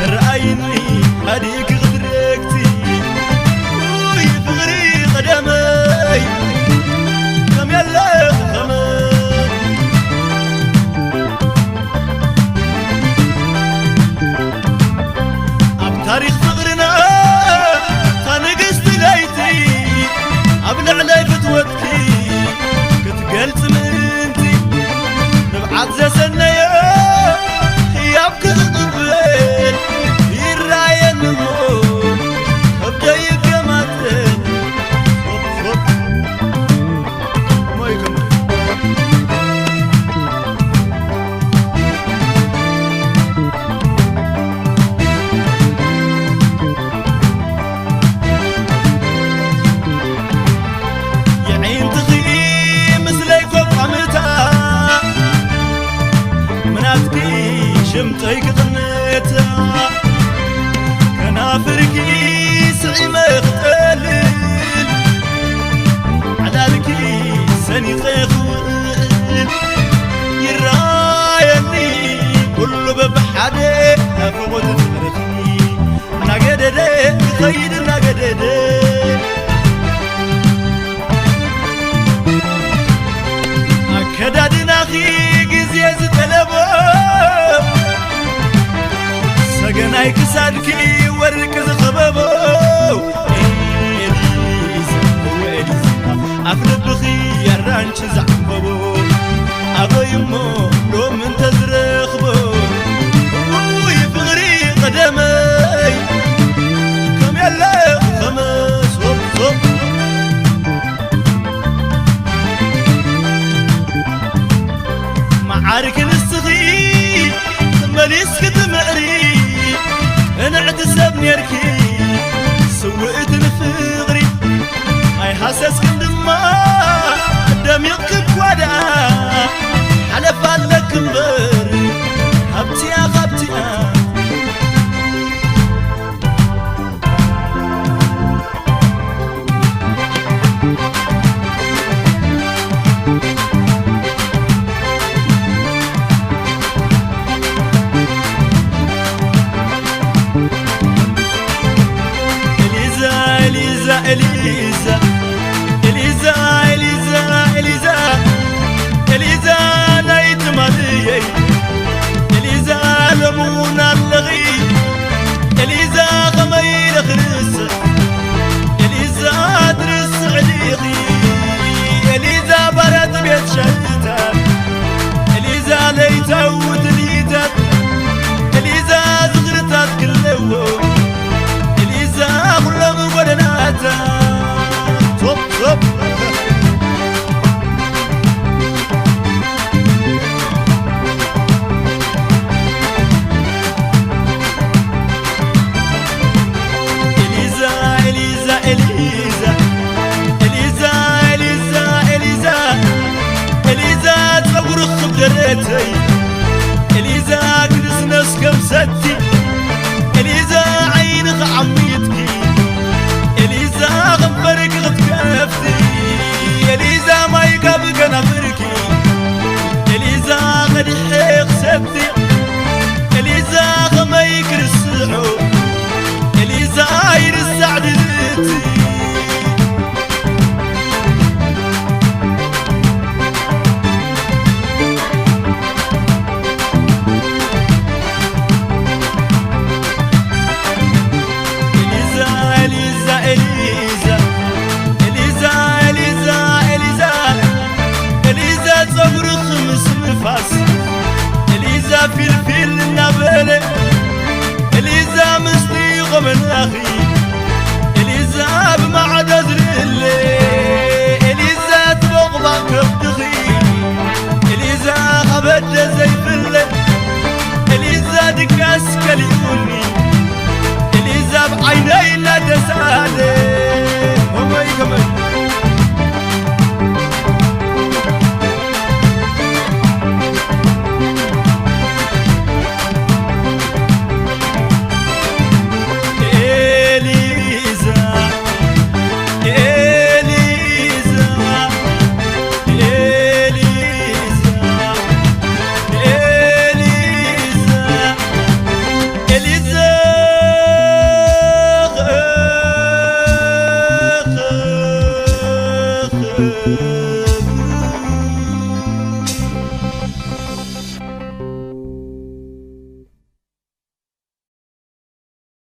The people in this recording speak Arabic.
ترأيني هديك غدركتي ويفغري قدمي كم يلا خمام اب تاريخ فغرنا تنقست ليتي ابلع لي فتوتكي كتقلت منتي نبعت زي سنية يابك تقبل يراين نمو ابدا يقماتن ما يكمل يعين تخي مثليكم قمتا مناتكي شمتي قطنتا كنافركي سعيمة يختلل علالكي سني خيخول يرايني كل ببحادي أفوت تفرخي ناقددي خيد ناقددي أكدادنا خي قزيز تلبو سقناي كسادكي وركز خبابو أفلبخي يرانش زعبابو أبو يمو لو من تزرخبو ويفغري قدمي كم يلا خمس هوب هوب معارك نستخي ماليس كتمعري انا عتسبني يركي سويت الفغري اي حاسس كندما قدام يقب ودا حلف عليك مبر هبتي يا خبتي إليزا إليزا إليزا إليزا إليزا نايت مالي إليزا لمونا اللغي إليزا غمير خرس إليزا درس عليقي إليزا برد بيت شهيتا إليزا ليتا ودليتا إليزا زغرتات كلهم إليزا كلهم ودناتا توب توب إليزا إليزا إليزا إليزا إليزا إليزا إليزا تصور خبرتي إليزا كنس ناس كمستي إليزا عينك عميتكي إليزا غفرك غتكافتي إليزا ما يقابك نفركي إليزا غدي حيق سبتي إليزا غما يكرسعو إليزا يرسع دلتي إليزا فلفل النبلة إليزا مستيغ من أخي